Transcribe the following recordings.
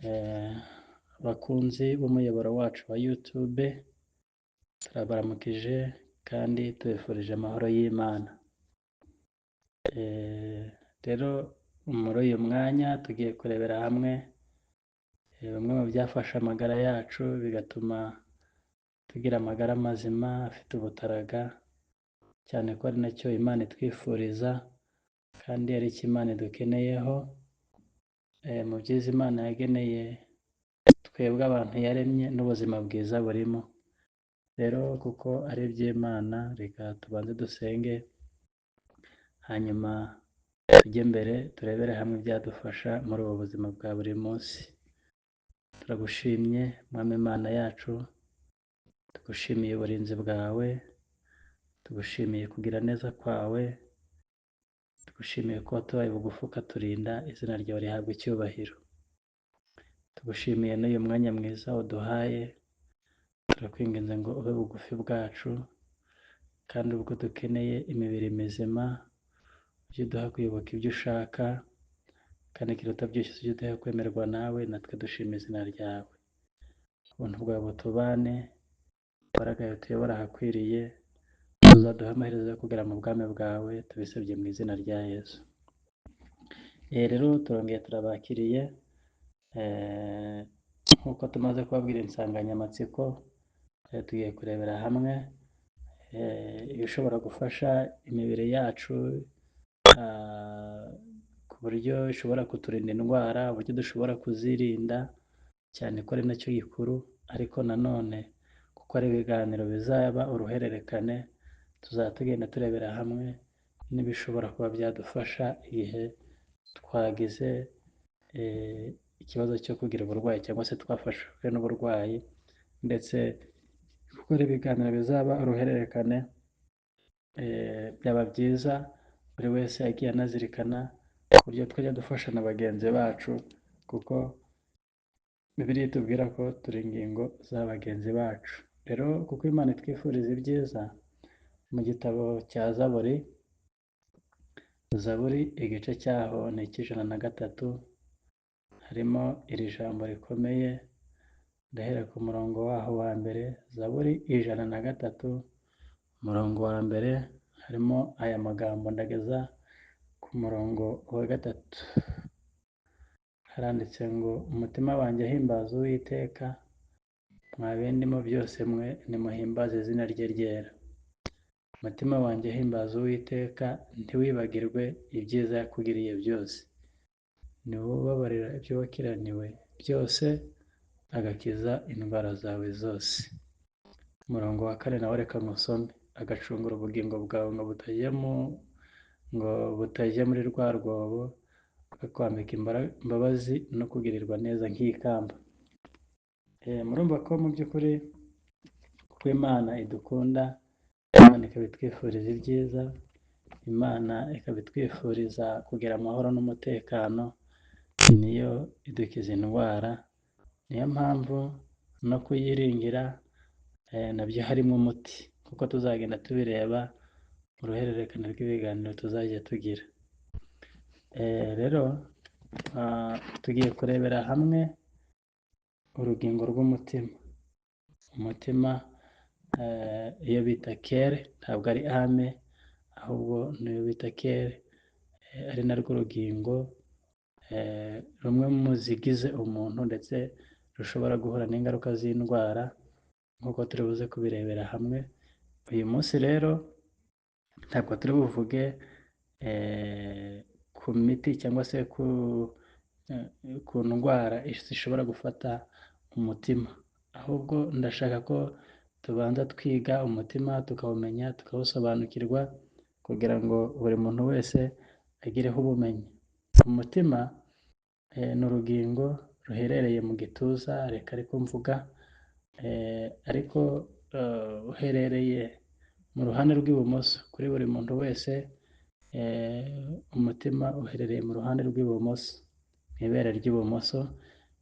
Eh, abakunzi b'umuyoboro wacu wa YouTube turabaramukije kandi tubifurije amahoro y'Imana. Rero muri uyu mwanya tugiye kurebera hamwe bimwe mu byafasha amagara yacu bigatuma tugira amagara mazima afite ubutaraga, cyane ko ari nacyo Imana itwifuriza kandi ari cyo Imana idukeneyeho. Mu byiza Imana yageneye twebwe abantu yaremye n'ubuzima bwiza burimo. Rero kuko ari iby'Imana, reka tubanze dusenge, hanyuma tujye mbere turebere hamwe ibyadufasha muri ubu buzima bwa buri munsi. Turagushimye Mwami Imana yacu, tugushimiye uburinzi bwawe, tugushimiye kugira neza kwawe, tugushimiye ko watubaye bugufi ukaturinda, izina ryawe rihabwa icyubahiro. Tugushimiye n'uyu mwanya mwiza uduhaye, turakwinginze ngo ube bugufi bwacu, kandi ubwo dukeneye imibiri mizima ujye uduha kuyoboka ibyo ushaka, kandi ikiruta byose ujye uduha kwemerwa nawe, natwe dushima izina ryawe. Ubuntu bwawe butubane, imbaraga yawe tuyobora ahakwiriye, uzaduha amaherezo yo kugera mu bwami bwawe, tubisabye mu izina rya Yesu. Rero turongeye turabakiriye, nk'uko tumaze kubabwira insanganyamatsiko, tugiye kurebera hamwe ibishobora gufasha imibiri yacu ku buryo ishobora kuturinda indwara, uburyo dushobora kuzirinda, cyane ko ari nacyo gikuru. Ariko nanone kuko ari ibiganiro bizaba uruhererekane, tuzaba tugenda turebera hamwe n'ibishobora kuba byadufasha igihe twagize ikibazo cyo kugira uburwayi cyangwa se twafashwe n'uburwayi, ndetse kuko ari ibiganiro bizaba uruhererekane, byaba byiza buri wese yagiye anazirikana ku buryo twajya dufasha na bagenzi bacu, kuko Bibiliya itubwira ko turi ingingo za bagenzi bacu. Rero kuko Imana itwifuriza ibyiza, mu gitabo cya Zaburi igice cyaho ni icy'103, harimo iri jambo rikomeye. Ndahera ku murongo waho wa mbere. Zaburi 103 umurongo wa mbere, harimo aya magambo ndageza ku murongo wa 3. Haranditse ngo umutima wanjye himbaza Uwiteka, mwa bindimo byose mwe nimuhimbaze izina rye ryera. Umutima wanjye himbaza Uwiteka, ntiwibagirwe ibyiza yakugiriye byose. Ni wowe ubabarira ibyo wakiraniwe byose, agakiza indwara zawe zose. Umurongo wa 4 nawe reka ngusome. Agacungura ubugingo bwawe ngo butajya muri rwa rwobo, akakwambika imbabazi no kugirirwa neza nk'ikamba. Murumva ko mu by'ukuri kuko Imana idukunda, Imana ikaba itwifuriza ibyiza, Imana ikaba itwifuriza kugira amahoro n'umutekano, niyo idukiza indwara. Niyo mpamvu no kuyiringira nabyo harimo umuti, kuko tuzagenda tubireba mu ruhererekane rw'ibiganiro tuzajya tugira. Rero tugiye kurebera hamwe urugingo rw'umutima. Umutima iyo bita kere, ntabwo ari ame, ahubwo niyo bita kere, ari narwo rugingo rumwe mu zigize umuntu, ndetse rushobora guhura n'ingaruka z'indwara, nk'uko turi buze kubirebera hamwe uyu munsi. Rero ntabwo turi buvuge ku miti cyangwa se ku ndwara zishobora gufata umutima, ahubwo ndashaka ko tubanza twiga umutima, tukawumenya, tukawusobanukirwa, kugira ngo buri muntu wese agireho ubumenyi. Umutima ni urugingo ruherereye mu gituza, reka ariko mvuga, ariko uherereye mu ruhande rw'ibumoso. Kuri buri muntu wese umutima uherereye mu ruhande rw'ibumoso, mu ibere ry'ibumoso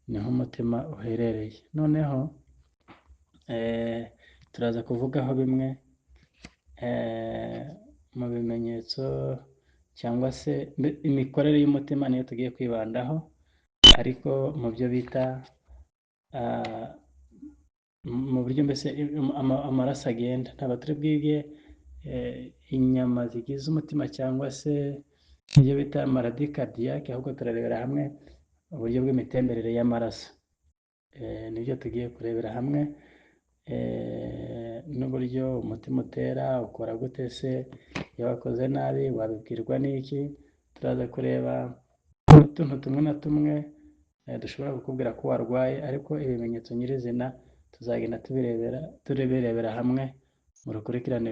niho umutima uherereye. Noneho turaza kuvugaho bimwe mu bimenyetso cyangwa se imikorere y'umutima, niyo tugiye kwibandaho. ariko mu byo bita mu buryo mbese amaraso agenda, ntabwo turi bwige inyama zigize umutima cyangwa se ibyo bita maladi kadiyake, ahubwo turarebera hamwe uburyo bw'imitemberere y'amaraso. Nibyo tugiye kurebera hamwe, n'uburyo umutima utera ukora gute se, iyo wakoze nabi wabibwirwa n'iki. Turaza kureba utuntu tumwe na tumwe dushobora kukubwira ko warwaye, ariko ibimenyetso nyirizina tuzagenda tubirebera hamwe mu rukurikirane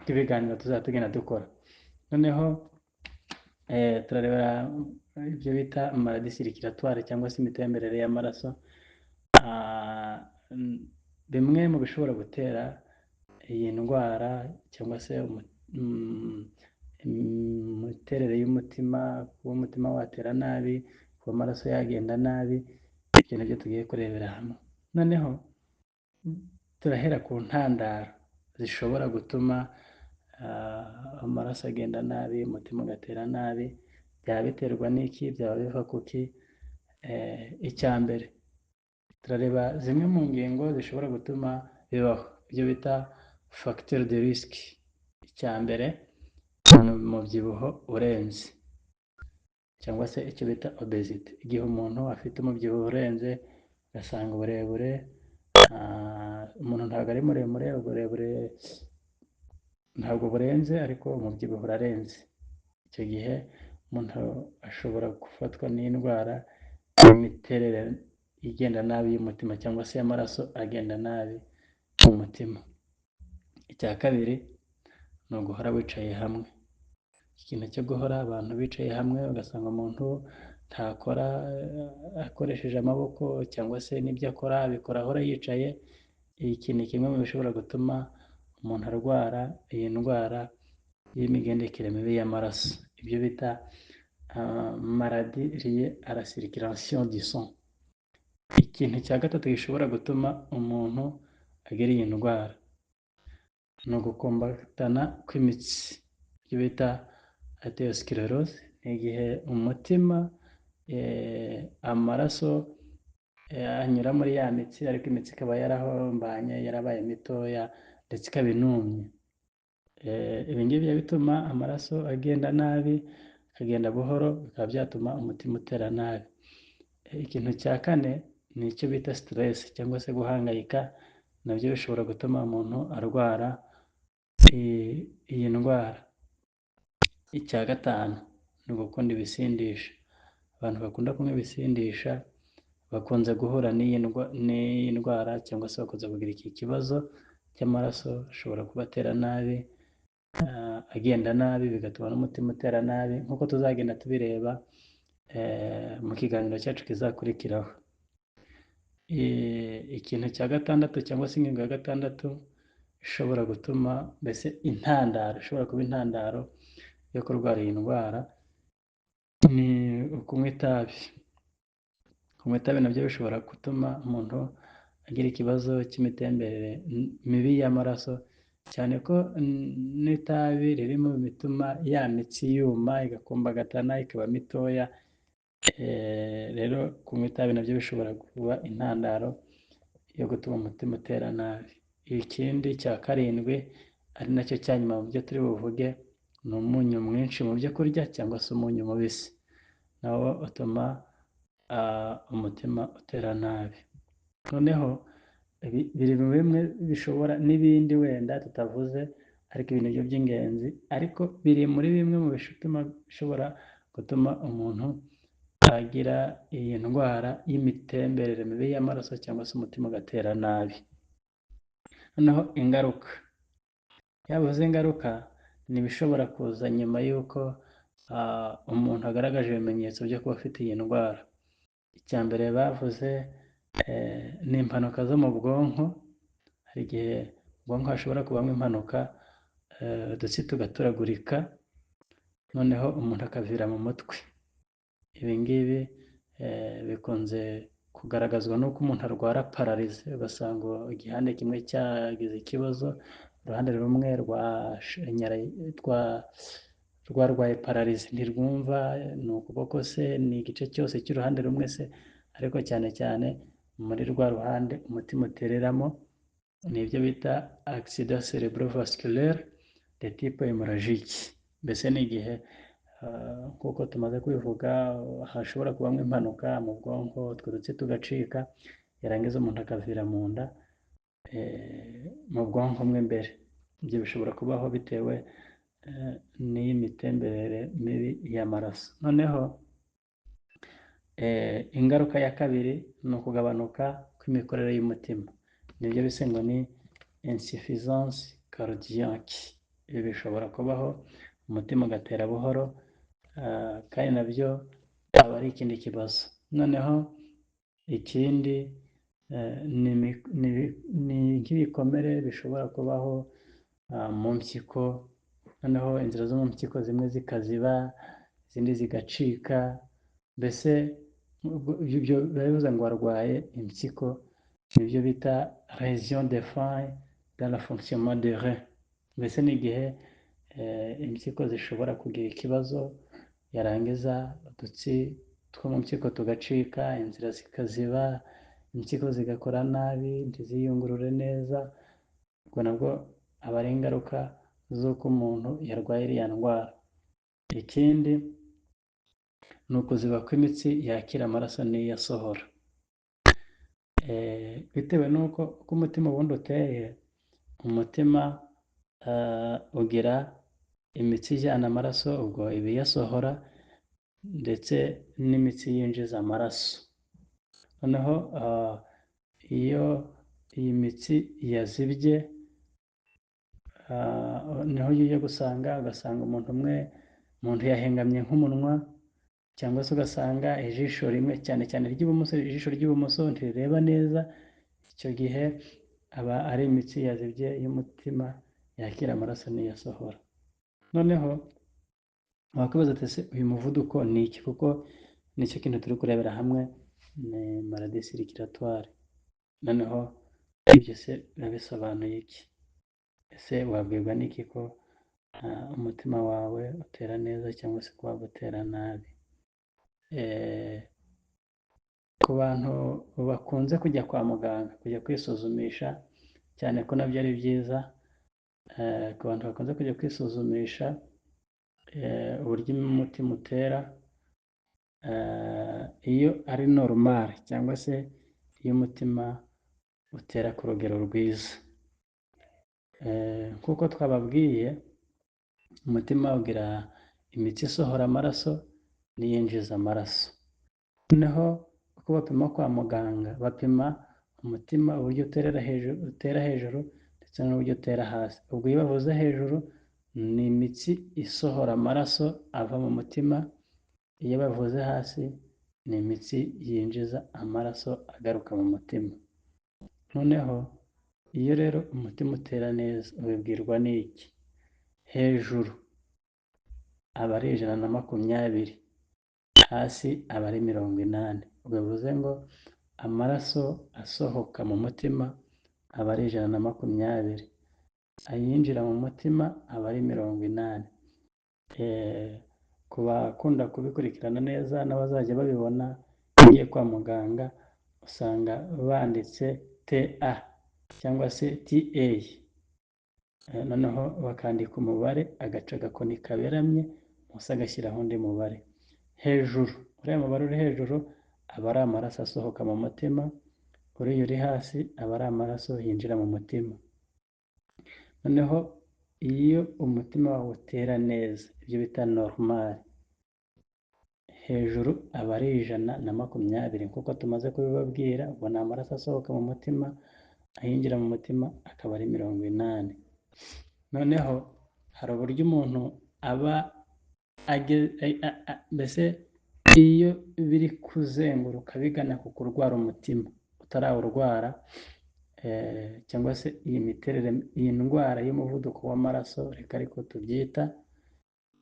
rw'ibiganiro tuzaba tugenda dukora. Noneho turarebera ibyo bita maladi sirikiratoire cyangwa se imitemberere y'amaraso. Bimwe mu bishobora gutera iyi ndwara cyangwa se imiterere y'umutima, kuba umutima watera nabi, kuba amaraso yagenda nabi, ibyo nibyo tugiye kurebera hamwe. Noneho turahera ku ntandaro zishobora gutuma amaraso agenda nabi, umutima ugatera nabi. Byaba biterwa n'iki? Byaba biva kuki? Icya mbere turareba zimwe mu ngingo zishobora gutuma bibaho, ibyo bita facteur de risque. Icya mbere ni umubyibuho urenze cyangwa se icyo bita obesite. Igihe umuntu afite umubyibuho urenze, ugasanga uburebure, umuntu ntabwo ari muremure, uburebure ntabwo burenze ariko umubyibuho urarenze, icyo gihe umuntu ashobora gufatwa n'indwara y'imiterere igenda nabi y'umutima cyangwa se amaraso agenda nabi mu mutima. Icya kabiri ni uguhora wicaye hamwe. Ikintu cyo guhora abantu bicaye hamwe, ugasanga umuntu ntakora akoresheje amaboko cyangwa se n'ibyo akora abikora ahora yicaye. Iki ni kimwe mu bishobora gutuma umuntu arwara iyi ndwara y'imigendekere mibi y'amaraso, ibyo bita maladi liye à la circulation du sang. Ikintu cya gatatu gishobora gutuma umuntu agira iyi ndwara ni ugukombatana kw'imitsi, ibyo bita atherosclerose. Ni igihe umutima amaraso anyura muri ya mitsi, ariko imitsi ikaba yarahombanye, yarabaye mitoya ndetse ikaba inumye. Ibi ngibi bituma amaraso agenda nabi, akagenda buhoro, bikaba byatuma umutima utera nabi. Ikintu cya kane ni icyo bita stress cyangwa se guhangayika, nabyo bishobora gutuma umuntu arwara iyi ndwara. Icya gatanu ni ugukunda ibisindisha. Abantu bakunda kunywa ibisindisha bakunze guhura n'iyi ndwara cyangwa se bakunze kugira iki kibazo cy'amaraso, ashobora kubatera nabi, agenda nabi, bigatuma n'umutima utera nabi, nk'uko tuzagenda tubireba mu kiganiro cyacu kizakurikiraho. Ikintu cya gatandatu cyangwa se ingingo ya gatandatu ishobora gutuma, mbese intandaro, ishobora kuba intandaro yo kurwara iyi ndwara, ni ukunywa itabi. Kunywa itabi nabyo bishobora gutuma umuntu agira ikibazo cy'imitemberere mibi y'amaraso, cyane ko n'itabi riri mu bituma ya mitsi yuma igakumbagatana ikaba mitoya. Rero kunywa itabi nabyo bishobora kuba intandaro yo gutuma umutima utera nabi. Ikindi cya karindwi ari nacyo cya nyuma mu byo turi buvuge, ni umunyu mwinshi mu byo kurya cyangwa se umunyu mubisi, nawo utuma umutima utera nabi. Noneho biri mu bimwe bishobora, n'ibindi wenda tutavuze, ariko ibi nibyo by'ingenzi, ariko biri muri bimwe mu bishobora gutuma umuntu agira iyi ndwara y'imitemberere mibi y'amaraso cyangwa se umutima ugatera nabi. Noneho ingaruka, yabuze ingaruka ni ibishobora kuza nyuma y'uko umuntu agaragaje ibimenyetso byo kuba afite iyi ndwara. Icya mbere bavuze ni impanuka zo mu bwonko. Hari igihe ubwonko hashobora kubamo impanuka, udutsi tugaturagurika, noneho umuntu akavira mu mutwe. Ibi ngibi bikunze kugaragazwa n'uko umuntu arwara pararize, ugasanga igihande kimwe cyagize ikibazo, uruhande rumwe rwarwaye pararizi ntirwumva, ni ukuboko se, ni igice cyose cy'uruhande rumwe se, ariko cyane cyane muri rwa ruhande umutima utereramo, ni ibyo bita accident cerebrovasculaire de type hémorragique. Mbese ni igihe nk'uko tumaze kubivuga, hashobora kubamo impanuka mu bwonko, utwo dutsi tugacika, yarangiza umuntu akavira mu nda, mu bwonko mo imbere. Ibyo bishobora kubaho bitewe n'iyi mitemberere mibi y'amaraso. Noneho ingaruka ya kabiri ni ukugabanuka kw'imikorere y'umutima, nibyo bise ngo ni insuffisance cardiaque. Ibi bishobora kubaho umutima ugatera buhoro, kandi nabyo aba ari ikindi kibazo. Noneho ikindi ni nk'ibikomere bishobora kubaho mu mpyiko, noneho inzira zo mu mpyiko zimwe zikaziba, izindi zigacika, mbese ibyo biba bivuze ngo warwaye impyiko, nibyo bita lésion de faille dans le fonctionnement des reins. Mbese ni igihe impyiko zishobora kugira ikibazo, yarangiza udutsi two mu mpyiko tugacika, inzira zikaziba, impyiko zigakora nabi, ntiziyungurure neza. Ubwo nabwo aba ari ingaruka z'uko umuntu yarwaye iriya ndwara. Ikindi ni ukuziba kw'imitsi yakira amaraso n'iyo asohora, bitewe n'uko umutima ubundi uteye. Umutima ugira imitsi ijyana amaraso, ubwo iba iyasohora, ndetse n'imitsi yinjiza amaraso. Noneho iyo iyi mitsi yazibye, niho ujya ugasanga umuntu yahengamye nk'umunwa, cyangwa se ugasanga ijisho rimwe, cyane cyane iry'ibumoso, ijisho ry'ibumoso ntirireba neza. Icyo gihe aba ari imitsi yazibye y'umutima yakira amaraso n'iyo asohora. Noneho wakwibaza ati ese uyu muvuduko ni iki? Kuko nicyo kintu turi kurebera hamwe, ni maladie circulatoire. Noneho ibyo se biba bisobanuye iki? Ese wabwirwa n'iki ko umutima wawe utera neza cyangwa se ko waba utera nabi? Ku bantu bakunze kujya kwa muganga kujya kwisuzumisha, cyane ko nabyo ari byiza, ku bantu bakunze kujya kwisuzumisha uburyo umutima utera, iyo ari normal cyangwa se iyo umutima utera ku rugero rwiza, nk'uko twababwiye, umutima ugira imitsi isohora amaraso n'iyinjiza amaraso. Noneho uko bapima kwa muganga, bapima umutima uburyo utera hejuru ndetse n'uburyo utera hasi. Ubwo iyo bavuze hejuru, ni imitsi isohora amaraso ava mu mutima, iyo bavuze hasi ni imitsi yinjiza amaraso agaruka mu mutima. Noneho iyo rero umutima utera neza ubibwirwa n'iki? Hejuru aba ari 120, hasi aba ari 80. Bivuze ngo amaraso asohoka mu mutima aba ari 120, ayinjira mu mutima aba ari 80. Ku bakunda kubikurikirana neza n'abazajya babibona, ugiye kwa muganga usanga banditse TA cyangwa se TA, noneho bakandika umubare, agaca agakoni kaberamye, munsi agashyiraho undi mubare. Hejuru, uriya mubare uri hejuru aba ari amaraso asohoka mu mutima, uriya uri hasi aba ari amaraso yinjira mu mutima. Noneho iyo umutima wawe utera neza, ibyo bita normal, hejuru aba ari 120, nk'uko tumaze kubibabwira. Ubwo ni amaraso asohoka mu mutima, ayinjira mu mutima akaba ari 80. Noneho hari uburyo umuntu aba mbese iyo biri kuzenguruka bigana ku kurwara umutima utarawurwara, cyangwa se iyi ndwara y'umuvuduko w'amaraso, reka ariko tubyita,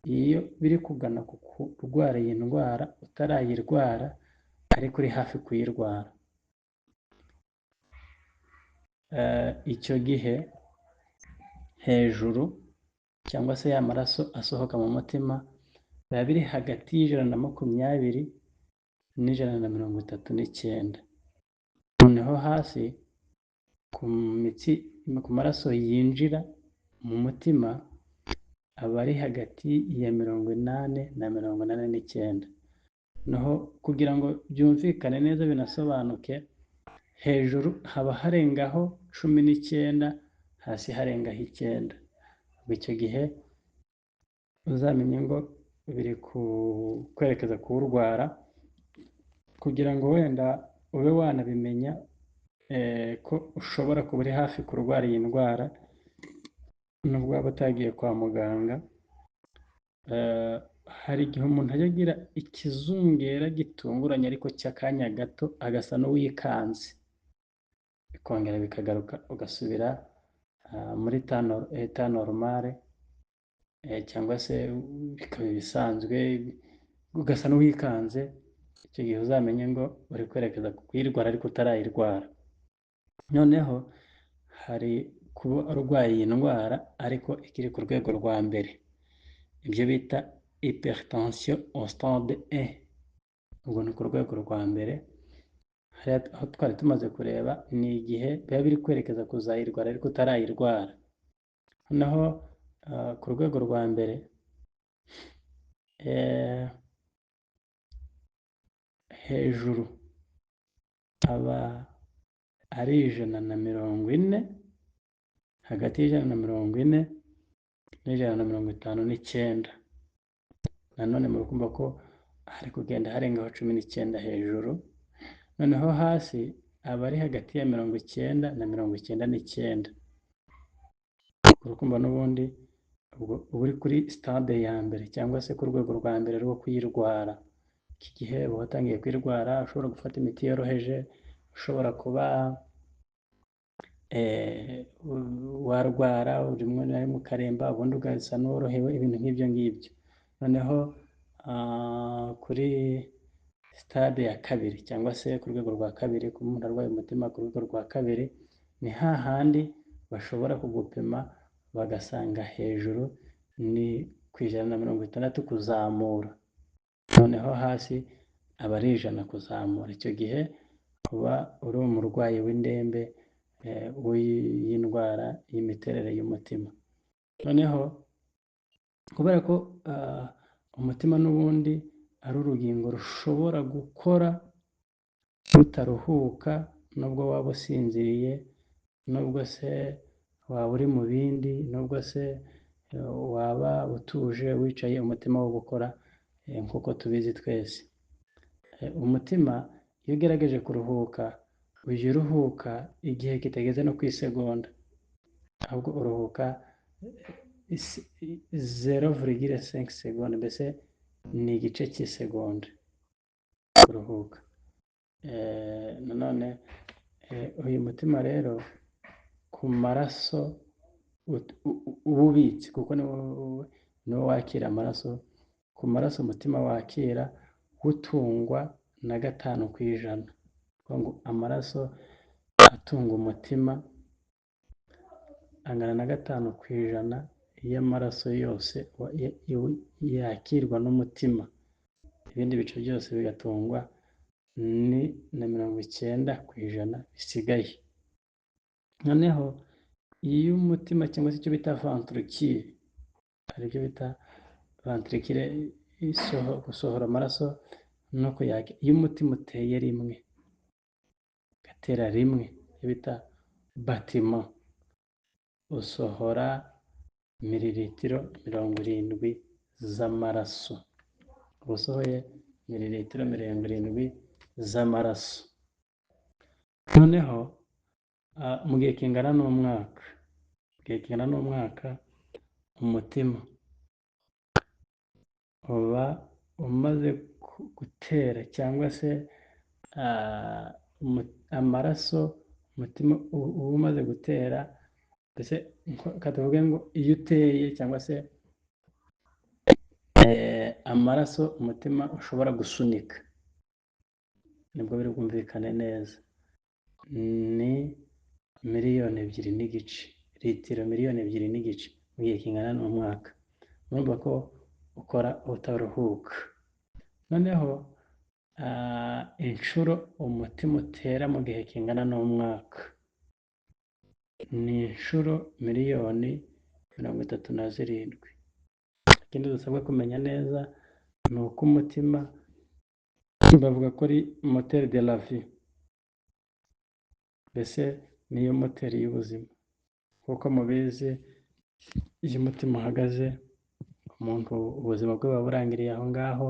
iyo biri kugana ku kurwara iyi ndwara utarayirwara ariko uri hafi kuyirwara, icyo gihe hejuru cyangwa se ya maraso asohoka mu mutima biba biri hagati y'120 n'139. noneho hasi ku maraso yinjira mu mutima aba ari hagati ya 80 na 89. naho kugira ngo byumvikane neza binasobanuke, hejuru haba harengaho 19, hasi harengaho 9. icyo gihe uzamenye ngo biri kwerekeza kuwurwara, kugira ngo wenda ube wanabimenya ko ushobora kuba uri hafi kurwara iyi ndwara nubwo waba utagiye kwa muganga. hari igihe umuntu ajya agira ikizungera gitunguranye ariko cy'akanya gato, agasa n'uwikanze, bikongera bikagaruka ugasubira muri eta normale, cyangwa se bikaba ibisanzwe ugasa n'uwikanze. icyo gihe uzamenye ngo uri kwerekeza ku kuyirwara ariko utarayirwara. noneho hari kuba urwaye iyi ndwara ariko ikiri ku rwego rwa mbere, ibyo bita hypertension au stade 1. ubwo ni ku rwego rwa mbere. aho twari tumaze kureba ni igihe biba biri kwerekeza kuzayirwara ariko utarayirwara. noneho ku rwego rwa mbere hejuru aba ari 140, hagati y'140 n'159. nanone murakumva ko hari kugenda harengaho 19 hejuru. noneho hasi aba ari hagati ya 90 na 99. urukumva n'ubundi ubwo uri kuri stade ya mbere cyangwa se ku rwego rwa mbere rwo kuyirwara. iki gihe uba watangiye kuyirwara, ushobora gufata imiti yoroheje, ushobora kuba warwara rimwe na rimwe ukaremba, ubundi ugasa n'uworohewe, ibintu nk'ibyo ngibyo. noneho kuri stade ya kabiri cyangwa se ku rwego rwa kabiri, ku muntu arwaye umutima ku rwego rwa kabiri, ni hahandi bashobora kugupima bagasanga hejuru ni ku 160 kuzamura, noneho hasi aba ari 100 kuzamura. icyo gihe uba uri umurwayi w'indembe w'indwara y'imiterere y'umutima. noneho kubera ko umutima n'ubundi ari urugingo rushobora gukora rutaruhuka, nubwo waba usinziriye, nubwo se waba uri mu bindi, nubwo se waba utuje wicaye, umutima wo gukora nk'uko tubizi twese. umutima iyo ugerageje kuruhuka, ujya uruhuka igihe kitageze no ku isegonda, ahubwo uruhuka 0,5 segonda, mbese ni igice cy'isegonda kuruhuka. nanone uyu mutima rero ku maraso uba ubitse, kuko niwo wakira amaraso. ku maraso umutima wakira utungwa na 5%. ngo amaraso atunga umutima angana na 5% y'amaraso yose yakirwa n'umutima. ibindi bice byose bigatungwa ni na 90% bisigaye. noneho iyo umutima cyangwa se icyo bita ventricule, hari ibyo bita ventricule gusohora amaraso no kuyakira. iyo umutima uteye rimwe, gatera rimwe, ibyo bita batiment, usohora mililitiro 70 z'amaraso. uba usohoye mililitiro 70 z'amaraso. noneho mu gihe kingana n'umwaka, umutima uba umaze gutera, cyangwa se amaraso umutima uba umaze gutera. mbese katuvuge ngo iyo uteye, cyangwa se amaraso umutima ushobora gusunika, nibwo biri bwumvikane neza, ni 2.5 miliyoni, litiro 2.5 miliyoni. mu gihe kingana n'umwaka, urumva ko ukora utaruhuka. Noneho inshuro umutima utera mu gihe kingana n'umwaka ni inshuro 1,037,000. Ikindi dusabwa kumenya neza ni uko umutima bavuga ko ari moteri de la vie, mbese niyo moteri y'ubuzima. Kuko mubizi iyo umutima uhagaze umuntu ubuzima bwe buba burangiriye aho ngaho.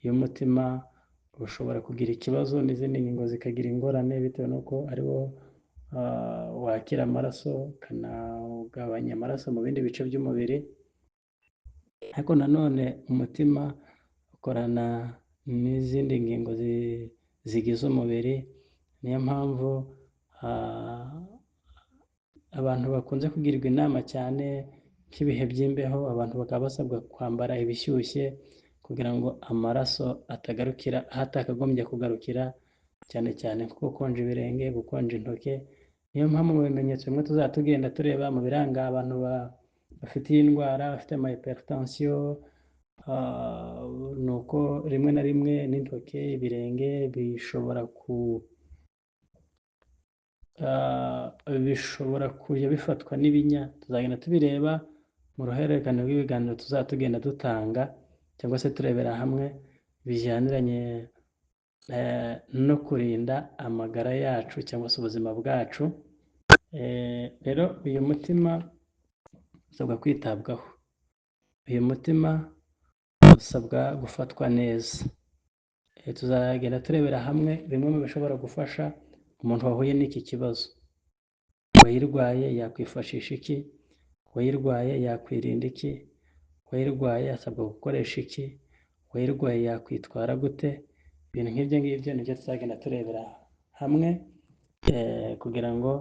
Iyo umutima ushobora kugira ikibazo n'izindi ngingo zikagira ingorane bitewe n'uko ari wo wakira amaraso ukanagabanya amaraso mu bindi bice by'umubiri. Ariko nanone umutima ukorana n'izindi ngingo zigize umubiri. Niyo mpamvu abantu bakunze kugirwa inama cyane nk'ibihe by'imbeho, abantu bakaba basabwa kwambara ibishyushye kugira ngo amaraso atagarukira aho atakagombye kugarukira, cyane cyane nko gukonja ibirenge, gukonja intoki. Niyo mpamvu mu bimenyetso bimwe tuzajya tugenda tureba mu biranga abantu bafite iyi ndwara, bafite ama hypertension, ni uko rimwe na rimwe n'intoki, ibirenge bishobora kujya bifatwa n'ibinya. Tuzagenda tubireba mu ruhererekane rw'ibiganiro tuzajya tugenda dutanga cyangwa se turebera hamwe bijyaniranye no kurinda amagara yacu cyangwa se ubuzima bwacu. Rero uyu mutima usabwa kwitabwaho, uyu mutima usabwa gufatwa neza. Tuzagenda turebera hamwe bimwe mu bishobora gufasha umuntu wahuye n'iki kibazo. Uwayirwaye yakwifashisha iki? Uwayirwaye yakwirinda iki? Uwayirwaye asabwa gukoresha iki? Uwayirwaye yakwitwara gute? Ibintu nk'ibyo ngibyo nibyo tuzagenda turebera hamwe kugira ngo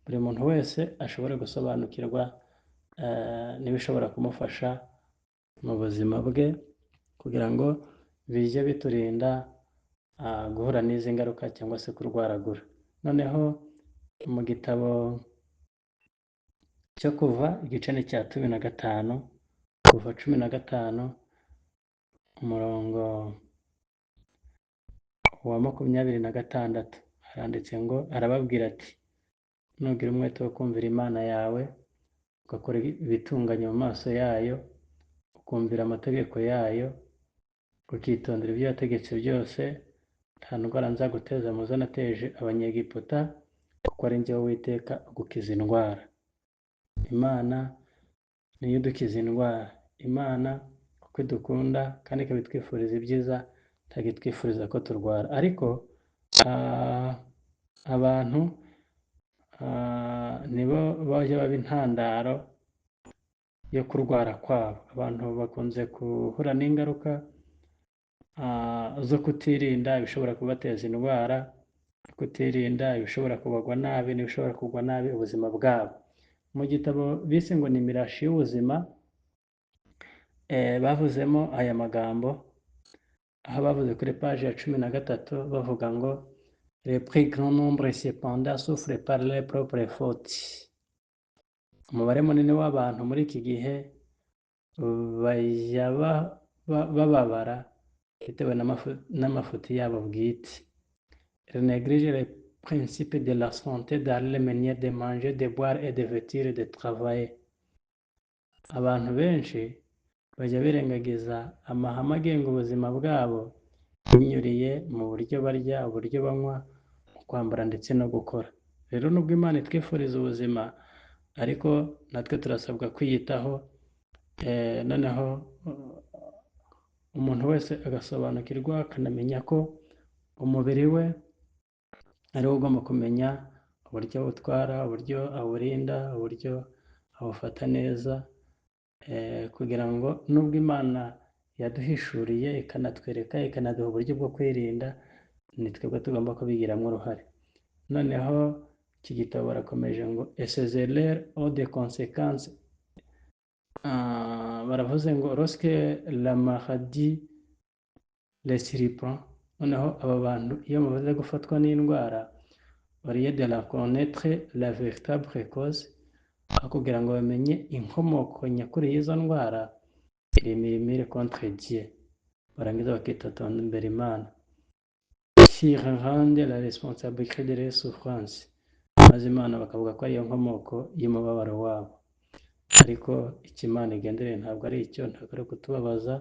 buri muntu wese ashobore gusobanukirwa n'ibishobora kumufasha mu buzima bwe, kugira ngo bijye biturinda guhura n'izi ngaruka cyangwa se kurwaragura. Noneho mu gitabo cyo kuva igice ni cya 15, kuva 15 umurongo wa 26 haranditse ngo, arababwira ati nugira umwete wo kumvira Imana yawe, ugakora ibitunganye mu maso yayo, ukumvira amategeko yayo, ukitondera ibyo yategetse byose, nta ndwara nzaguteza mu zo nateje Abanyegiputa, kuko ari njye Uwiteka ugukiza indwara. Imana niyo idukiza indwara. Imana kuko idukunda kandi ikaba itwifuriza ibyiza, ntabwo itwifuriza ko turwara. Ariko abantu nibo bajya baba intandaro yo kurwara kwabo. Abantu bakunze guhura n'ingaruka zo kutirinda ibishobora kubateza indwara, kutirinda ibishobora kubagwa nabi n'ibishobora kugwa nabi ubuzima bwabo. Mu gitabo bise ngo ni Imirashi y'Ubuzima, bavuzemo aya magambo, aho bavuze kuri paji ya 13 bavuga ngo le plus grand nombre cependant souffre par les propres fautes. Umubare munini w'abantu muri iki gihe bajya bababara bitewe n'amafuti yabo bwite. Néglige les principes de la santé dans les manières de manger, de boire et de vêtir et de travailler. Abantu benshi bajya birengagiza amahame agenga ubuzima bwabo binyuriye mu buryo barya, uburyo banywa, mu kwambara ndetse no gukora. Rero nubwo Imana itwifuriza ubuzima, ariko natwe turasabwa kwiyitaho, noneho umuntu wese agasobanukirwa akanamenya ko umubiri we ari wo ugomba kumenya uburyo awutwara, uburyo awurinda, uburyo awufata neza, kugira ngo nubwo Imana yaduhishuriye ikanatwereka ikanaduha uburyo bwo kwirinda, ni twebwe tugomba kubigiramo uruhare. Noneho iki gitabo barakomeje ngo ces erreurs ont des conséquences. Baravuze ngo lorsque la maladie les surprend. Noneho aba bantu iyo bamaze gufatwa n'indwara, au lieu de la connaître la véritable cause, aho kugira ngo bamenye inkomoko nyakuri y'izo ndwara, irimirire contre Dieu, barangiza bakitotomba imbere Imana, qui rende la responsabilité de leurs souffrances, maze Imana bakavuga ko ariyo nkomoko y'umubabaro wabo. Ariko icyo Imana igendereye ntabwo ari icyo, ntabwo ari ukutubabaza,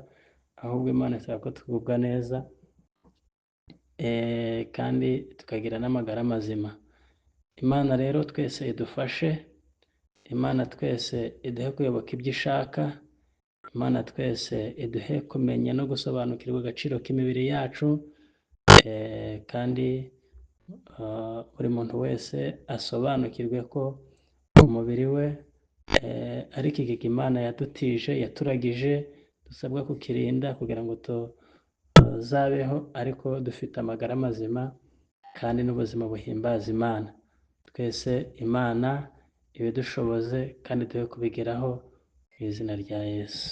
ahubwo Imana ishaka ko tugubwa neza kandi tukagira n'amagara mazima. Imana rero twese idufashe, Imana twese iduhe kuyoboka ibyo ishaka, Imana twese iduhe kumenya no gusobanukirwa agaciro k'imibiri yacu, kandi buri muntu wese asobanukirwe ko umubiri we ari ikigega Imana yadutije, yaturagije, dusabwa kukirinda kugira ngo tuzabeho ariko dufite amagara mazima kandi n'ubuzima buhimbaza Imana. Twese Imana ibidushoboze kandi tube kubigeraho mu izina rya Yesu.